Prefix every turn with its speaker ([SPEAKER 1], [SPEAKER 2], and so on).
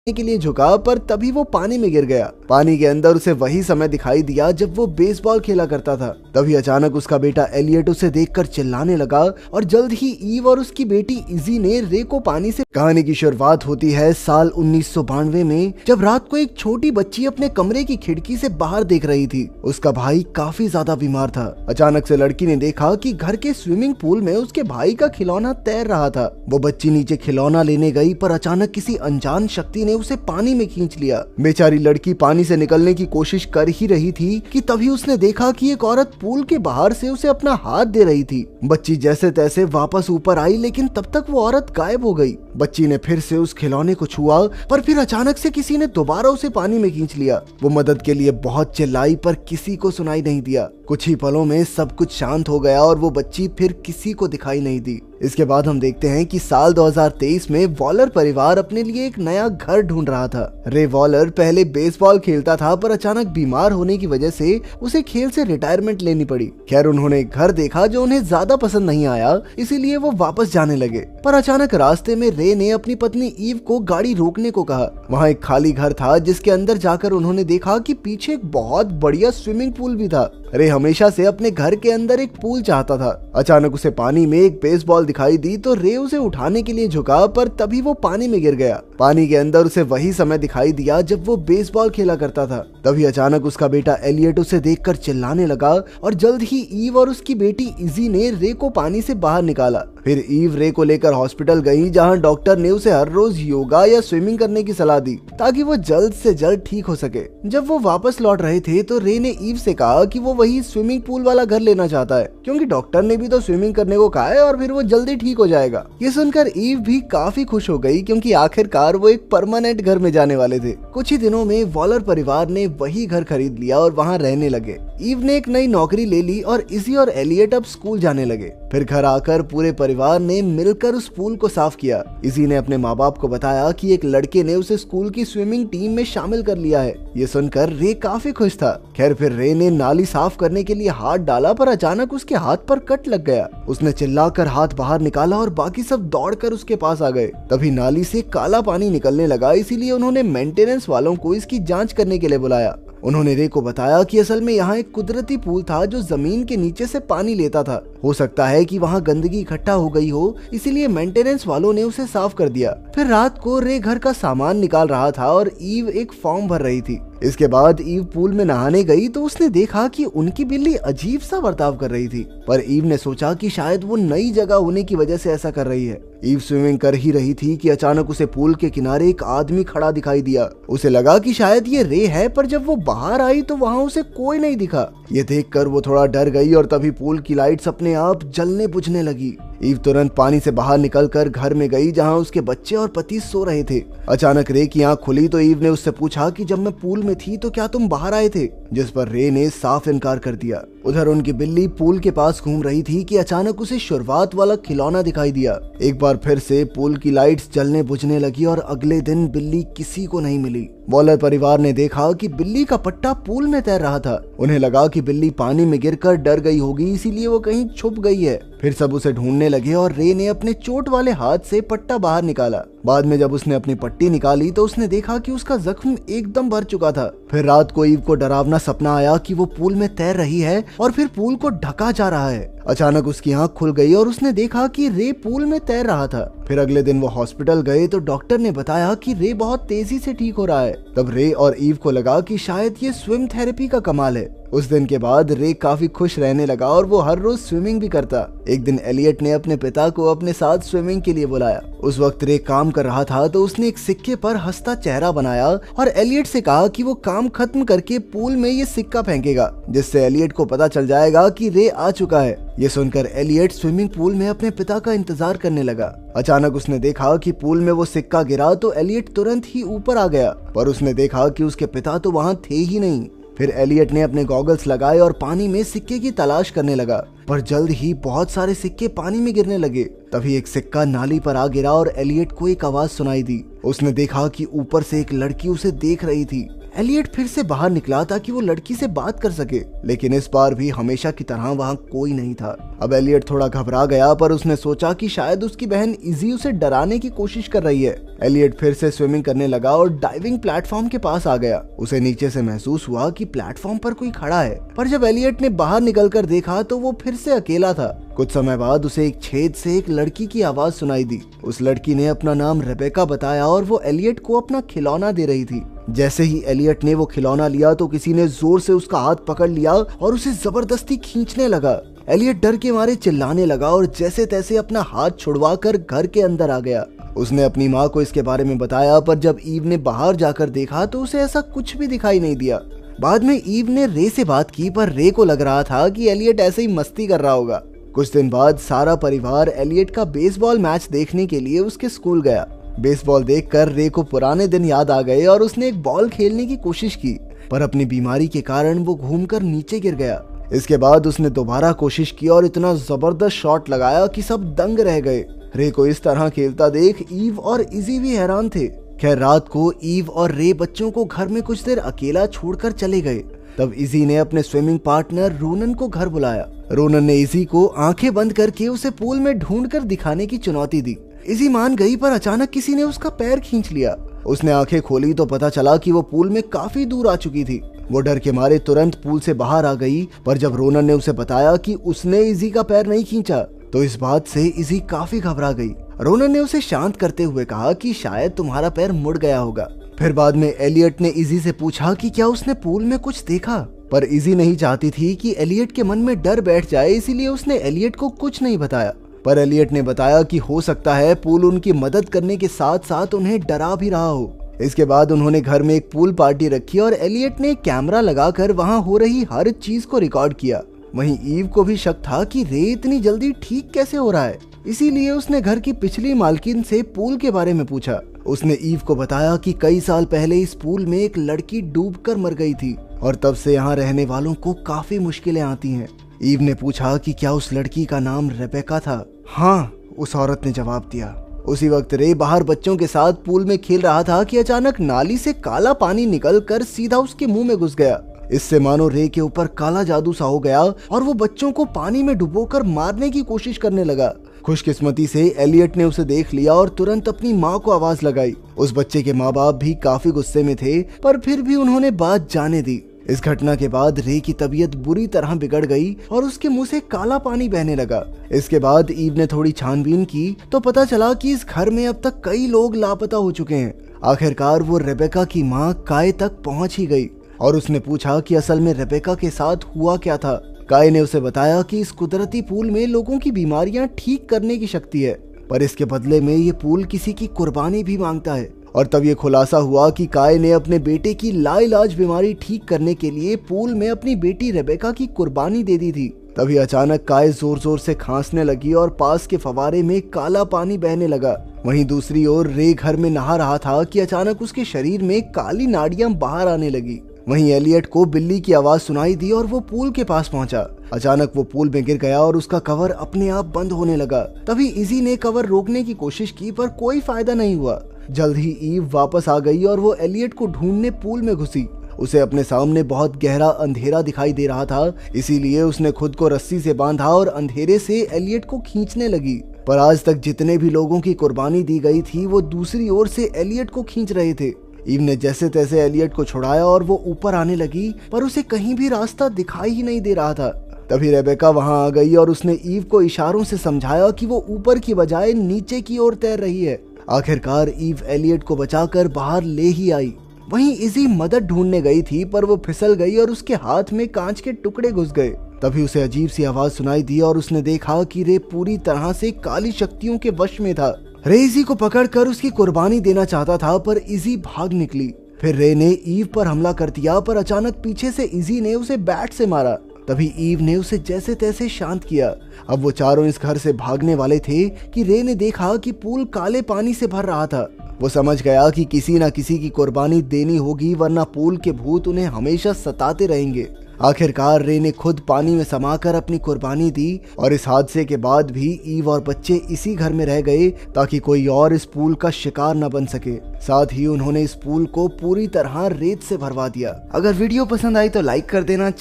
[SPEAKER 1] के लिए झुका, पर तभी वो पानी में गिर गया। पानी के अंदर उसे वही समय दिखाई दिया जब वो बेसबॉल खेला करता था। तभी अचानक उसका बेटा एलियट उसे देखकर चिल्लाने लगा और जल्द ही ईव और उसकी बेटी इजी ने रे को पानी से। कहानी की शुरुआत होती है साल 1992 में, जब रात को एक छोटी बच्ची अपने कमरे की खिड़की से बाहर देख रही थी। उसका भाई काफी ज्यादा बीमार था। अचानक से लड़की ने देखा कि घर के स्विमिंग पूल में उसके भाई का खिलौना तैर रहा था। वो बच्ची नीचे खिलौना लेने गई, पर अचानक किसी अनजान शक्ति ने उसे पानी में खींच लिया। बेचारी लड़की पानी से निकलने की कोशिश कर ही रही थी कि तभी उसने देखा कि एक औरत पूल के बाहर से उसे अपना हाथ दे रही थी। बच्ची जैसे तैसे वापस ऊपर आई, लेकिन तब तक वो औरत गायब हो गई। बच्ची ने फिर से उस खिलौने को छुआ, पर फिर अचानक से किसी ने दोबारा उसे पानी में खींच लिया। वो मदद के लिए बहुत चिल्लाई, पर किसी को सुनाई नहीं दिया। कुछ ही पलों में सब कुछ शांत हो गया और वो बच्ची फिर किसी को दिखाई नहीं दी। इसके बाद हम देखते हैं कि साल 2023 में वॉलर परिवार अपने लिए एक नया घर ढूंढ रहा था। रे वॉलर पहले बेसबॉल खेलता था, पर अचानक बीमार होने की वजह से उसे खेल से रिटायरमेंट लेनी पड़ी। खैर, उन्होंने एक घर देखा जो उन्हें ज्यादा पसंद नहीं आया, इसीलिए वो वापस जाने लगे। पर अचानक रास्ते में रे ने अपनी पत्नी ईव को गाड़ी रोकने को कहा। वहाँ एक खाली घर था, जिसके अंदर जाकर उन्होंने देखा कि पीछे एक बहुत बढ़िया स्विमिंग पूल भी था। रे हमेशा से अपने घर के अंदर एक पूल चाहता था। अचानक उसे पानी में एक बेसबॉल दिखाई दी तो रे उसे उठाने के लिए झुका, पर तभी वो पानी में गिर गया। पानी के अंदर उसे वही समय दिखाई दिया जब वो बेसबॉल खेला करता था। तभी अचानक उसका बेटा एलियट उसे देखकर चिल्लाने लगा और जल्द ही ईव और उसकी बेटी इजी ने रे को पानी से बाहर निकाला। फिर ईव रे को लेकर हॉस्पिटल गई, जहां डॉक्टर ने उसे हर रोज योगा या स्विमिंग करने की सलाह दी ताकि वो जल्द से जल्द ठीक हो सके। जब वो वापस लौट रहे थे तो रे ने ईव से कहा कि वो वही स्विमिंग पूल वाला घर लेना चाहता है, क्योंकि डॉक्टर ने भी तो स्विमिंग करने को कहा है और फिर वो जल्दी ठीक हो जाएगा। ये सुनकर ईव भी काफी खुश हो गई, क्योंकि आखिरकार वो एक परमानेंट घर में जाने वाले थे। कुछ ही दिनों में वॉलर परिवार ने वही घर खरीद लिया और वहाँ रहने लगे। ईव ने एक नई नौकरी ले ली और इजी और एलियट अब स्कूल जाने लगे। फिर घर आकर पूरे परिवार ने मिलकर उस पूल को साफ किया। इजी ने अपने माँ बाप को बताया कि एक लड़के ने उसे स्कूल की स्विमिंग टीम में शामिल कर लिया है। ये सुनकर रे काफी खुश था। खैर, फिर रे ने नाली साफ करने के लिए हाथ डाला, पर अचानक उसके हाथ पर कट लग गया। उसने चिल्लाकर हाथ बाहर निकाला और बाकी सब दौड़कर उसके पास आ गए। तभी नाली से काला पानी निकलने लगा, इसीलिए उन्होंने मेंटेनेंस वालों को इसकी जांच करने के लिए बुलाया। उन्होंने रे को बताया कि असल में यहाँ एक कुदरती पूल था जो जमीन के नीचे से पानी लेता था। हो सकता है कि वहाँ गंदगी इकट्ठा हो गई हो, इसीलिए मेंटेनेंस वालों ने उसे साफ कर दिया। फिर रात को रे घर का सामान निकाल रहा था और ईव एक फॉर्म भर रही थी। इसके बाद ईव पूल में नहाने गई तो उसने देखा कि उनकी बिल्ली अजीब सा बर्ताव कर रही थी, पर ईव ने सोचा कि शायद वो नई जगह होने की वजह से ऐसा कर रही है। ईव स्विमिंग कर ही रही थी कि अचानक उसे पूल के किनारे एक आदमी खड़ा दिखाई दिया। उसे लगा कि शायद ये रे है, पर जब वो बाहर आई तो वहाँ उसे कोई नहीं दिखा। ये देखकर वो थोड़ा डर गई और तभी पूल की लाइट्स अपने आप जलने बुझने लगी। ईव तुरंत पानी से बाहर निकलकर घर में गई, जहां उसके बच्चे और पति सो रहे थे। अचानक रे की आंख खुली तो ईव ने उससे पूछा कि जब मैं पूल में थी तो क्या तुम बाहर आए थे, जिस पर रे ने साफ इनकार कर दिया। उधर उनकी बिल्ली पूल के पास घूम रही थी कि अचानक उसे शुरुआत वाला खिलौना दिखाई दिया। एक बार फिर से पूल की लाइट्स जलने बुझने लगी और अगले दिन बिल्ली किसी को नहीं मिली। वॉलर परिवार ने देखा कि बिल्ली का पट्टा पूल में तैर रहा था। उन्हें लगा कि बिल्ली पानी में गिरकर डर गई होगी, इसीलिए वो कहीं छुप गई है। फिर सब उसे ढूंढने लगे और रे ने अपने चोट वाले हाथ से पट्टा बाहर निकाला। बाद में जब उसने अपनी पट्टी निकाली तो उसने देखा कि उसका जख्म एकदम भर चुका था। फिर रात को ईव को डरावना सपना आया कि वो पूल में तैर रही है और फिर पूल को ढका जा रहा है। अचानक उसकी आंख खुल गई और उसने देखा कि रे पूल में तैर रहा था। फिर अगले दिन वो हॉस्पिटल गए तो डॉक्टर ने बताया कि रे बहुत तेजी से ठीक हो रहा है। तब रे और ईव को लगा कि शायद ये स्विम थेरेपी का कमाल है। उस दिन के बाद रे काफी खुश रहने लगा और वो हर रोज स्विमिंग भी करता। एक दिन एलियट ने अपने पिता को अपने साथ स्विमिंग के लिए बुलाया। उस वक्त रे काम कर रहा था तो उसने एक सिक्के पर हंसता चेहरा बनाया और एलियट से कहा कि वो काम खत्म करके पूल में ये सिक्का फेंकेगा, जिससे एलियट को पता चल जाएगा कि रे आ चुका है। ये सुनकर एलियट स्विमिंग पूल में अपने पिता का इंतजार करने लगा। अचानक उसने देखा कि पूल में वो सिक्का गिरा तो एलियट तुरंत ही ऊपर आ गया, पर उसने देखा कि उसके पिता तो वहाँ थे ही नहीं। फिर एलियट ने अपने गॉगल्स लगाए और पानी में सिक्के की तलाश करने लगा, पर जल्द ही बहुत सारे सिक्के पानी में गिरने लगे। तभी एक सिक्का नाली पर आ गिरा और एलियट को एक आवाज सुनाई दी। उसने देखा कि ऊपर से एक लड़की उसे देख रही थी। एलियट फिर से बाहर निकला ताकि वो लड़की से बात कर सके, लेकिन इस बार भी हमेशा की तरह वहाँ कोई नहीं था। अब एलियट थोड़ा घबरा गया, पर उसने सोचा कि शायद उसकी बहन इजी उसे डराने की कोशिश कर रही है। एलियट फिर से स्विमिंग करने लगा और डाइविंग प्लेटफॉर्म के पास आ गया। उसे नीचे से महसूस हुआ कि प्लेटफॉर्म पर कोई खड़ा है, पर जब एलियट ने बाहर निकलकर देखा तो वो फिर से अकेला था। कुछ समय बाद उसे एक छेद से एक लड़की की आवाज सुनाई दी। उस लड़की ने अपना नाम रेबेका बताया और वो एलियट को अपना खिलौना दे रही थी। जैसे ही एलियट ने वो खिलौना लिया तो किसी ने जोर से उसका हाथ पकड़ लिया और उसे जबरदस्ती खींचने लगा। एलियट डर के मारे चिल्लाने लगा और जैसे तैसे अपना हाथ छुड़वा कर घर के अंदर आ गया। उसने अपनी माँ को इसके बारे में बताया, पर जब ईव ने बाहर जाकर देखा तो उसे ऐसा कुछ भी दिखाई नहीं दिया। बाद में ईव ने रे से बात की, पर रे को लग रहा था कि एलियट ऐसे ही मस्ती कर रहा होगा। कुछ दिन बाद सारा परिवार एलियट का बेसबॉल मैच देखने के लिए उसके स्कूल गया। बेसबॉल देखकर रे को पुराने दिन याद आ गए और उसने एक बॉल खेलने की कोशिश की, पर अपनी बीमारी के कारण वो घूमकर नीचे गिर गया। इसके बाद उसने दोबारा कोशिश की और इतना जबरदस्त शॉट लगाया कि सब दंग रह गए। रे को इस तरह खेलता देख ईव और इजी भी हैरान थे। खैर रात को ईव और रे बच्चों को घर में कुछ देर अकेला छोड़कर चले गए। तब इजी ने अपने स्विमिंग पार्टनर रोनन को घर बुलाया। रोनन ने इजी को आंखें बंद करके उसे पूल में ढूंढकर दिखाने की चुनौती दी। इजी मान गई, पर अचानक किसी ने उसका पैर खींच लिया। उसने आंखें खोली तो पता चला कि वो पूल में काफी दूर आ चुकी थी। वो डर के मारे तुरंत पूल से बाहर आ गई, पर जब रोनन ने उसे बताया कि उसने इजी का पैर नहीं खींचा तो इस बात से इजी काफी घबरा गई। रोनन ने उसे शांत करते हुए कहा कि शायद तुम्हारा पैर मुड़ गया होगा। फिर बाद में एलियट ने इजी से पूछा कि क्या उसने पूल में कुछ देखा, पर इजी नहीं चाहती थी कि एलियट के मन में डर बैठ जाए, इसीलिए उसने एलियट को कुछ नहीं बताया। पर एलियट ने बताया कि हो सकता है पूल उनकी मदद करने के साथ साथ उन्हें डरा भी रहा हो। इसके बाद उन्होंने घर में एक पूल पार्टी रखी और एलियट ने कैमरा लगाकर वहां हो रही हर चीज को रिकॉर्ड किया। वहीं ईव को भी शक था कि रे इतनी जल्दी ठीक कैसे हो रहा है, इसीलिए उसने घर की पिछली मालकिन से पूल के बारे में पूछा। उसने ईव को बताया कि कई साल पहले इस पूल में एक लड़की डूबकर मर गई थी और तब से यहाँ रहने वालों को काफी मुश्किलें आती हैं। ईव ने पूछा कि क्या उस लड़की का नाम रेबेका था। हाँ, उस औरत ने जवाब दिया। उसी वक्त रे बाहर बच्चों के साथ पूल में खेल रहा था कि अचानक नाली से काला पानी निकलकर सीधा उसके मुंह में घुस गया। इससे मानो रे के ऊपर काला जादू सा हो गया और वो बच्चों को पानी में डुबोकर मारने की कोशिश करने लगा। खुशकिस्मती से एलियट ने उसे देख लिया और तुरंत अपनी माँ को आवाज लगाई। उस बच्चे के माँ बाप भी काफी गुस्से में थे, पर फिर भी उन्होंने बात जाने दी। इस घटना के बाद रे की तबीयत बुरी तरह बिगड़ गई और उसके मुंह से काला पानी बहने लगा। इसके बाद ईव ने थोड़ी छानबीन की तो पता चला कि इस घर में अब तक कई लोग लापता हो चुके हैं। आखिरकार वो रेबेका की माँ काय तक पहुंच ही गई और उसने पूछा कि असल में रेबेका के साथ हुआ क्या था। काय ने उसे बताया कि इस कुदरती पूल में लोगों की बीमारियां ठीक करने की शक्ति है, पर इसके बदले में ये पूल किसी की कुर्बानी भी मांगता है। और तब ये खुलासा हुआ कि काय ने अपने बेटे की लाइलाज बीमारी ठीक करने के लिए पूल में अपनी बेटी रेबेका की कुर्बानी दे दी थी। तभी अचानक काय जोर जोर से खांसने लगी और पास के फवारे में काला पानी बहने लगा। वहीं दूसरी ओर रे घर में नहा रहा था कि अचानक उसके शरीर में काली नाड़ियां बाहर आने लगी। वहीं एलियट को बिल्ली की आवाज सुनाई दी और वो पूल के पास पहुंचा। अचानक वो पूल में गिर गया और उसका कवर अपने आप बंद होने लगा। तभी इजी ने कवर रोकने की कोशिश की, पर कोई फायदा नहीं हुआ। जल्द ही ईव वापस आ गई और वो एलियट को ढूंढने पूल में घुसी। उसे अपने सामने बहुत गहरा अंधेरा दिखाई दे रहा था, इसीलिए उसने खुद को रस्सी से बांधा और अंधेरे से एलियट को खींचने लगी। पर आज तक जितने भी लोगों की कुर्बानी दी गई थी वो दूसरी ओर से एलियट को खींच रहे थे। ईव ने जैसे तैसे एलियट को छुड़ाया और वो ऊपर आने लगी, पर उसे कहीं भी रास्ता दिखाई ही नहीं दे रहा था। तभी रेबेका वहां आ गई और उसने ईव को इशारों से समझाया कि वो ऊपर की बजाय नीचे की ओर तैर रही है। आखिरकार ईव एलियट को बचाकर बाहर ले ही आई। वहीं इजी मदद ढूंढने गई थी, पर वो फिसल गई और उसके हाथ में कांच के टुकड़े घुस गए। तभी उसे अजीब सी आवाज सुनाई दी और उसने देखा कि रे पूरी तरह से काली शक्तियों के वश में था। रे इजी को पकड़कर उसकी कुर्बानी देना चाहता था, पर इजी भाग निकली। फिर रे ने ईव पर हमला कर दिया, पर अचानक पीछे से इजी ने उसे बैट से मारा। तभी ईव ने उसे जैसे तैसे शांत किया। अब वो चारों इस घर से भागने वाले थे कि रे ने देखा कि पूल काले पानी से भर रहा था। वो समझ गया कि किसी न किसी की कुर्बानी देनी होगी, वरना पूल के भूत उन्हें हमेशा सताते रहेंगे। आखिरकार रे ने खुद पानी में समाकर अपनी कुर्बानी दी और इस हादसे के बाद भी ईव और बच्चे इसी घर में रह गए ताकि कोई और इस पूल का शिकार न बन सके। साथ ही उन्होंने इस पूल को पूरी तरह रेत से भरवा दिया। अगर वीडियो पसंद आई तो लाइक कर देना।